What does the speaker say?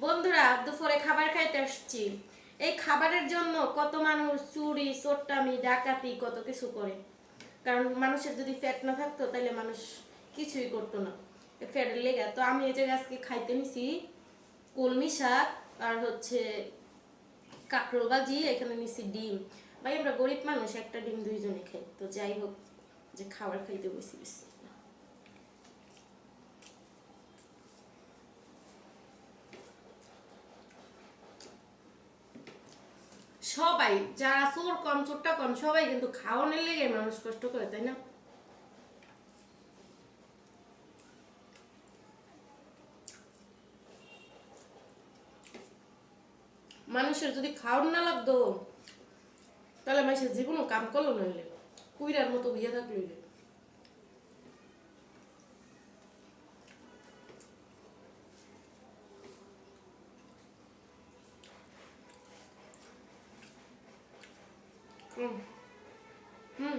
বন্ধুরা, দুপুরে খাবার খাইতে আসছি। এই খাবারের জন্য কত মানুষ চুরি চোট্টামি ডাকাতি কত কিছু করে। কারণ মানুষের যদি ফ্যাট না থাকতো তাহলে মানুষ কিছুই করতো না। ফ্যাটের লেগে তো আমি এই জায়গায় আজকে খাইতে নিছি কলমি শাক আর হচ্ছে কাঁকরোল ভাজি, এখানে নিছি ডিম। ভাই আমরা গরিব মানুষ, একটা ডিম দুইজনে খাই। তো যাই হোক, যে খাবার খাইতে বসি বেশি। সবাই যারা চোর কম চোরটা কম সবাই কিন্তু খাওয়ানোর লেগে মানুষ কষ্ট করে, তাই না? মানুষের যদি খাওয়ান না লাগতো তাহলে মানুষের জীবনও কাম করলো নইলে কুইরার মতো বিয়ে থাকলো। হুম হুম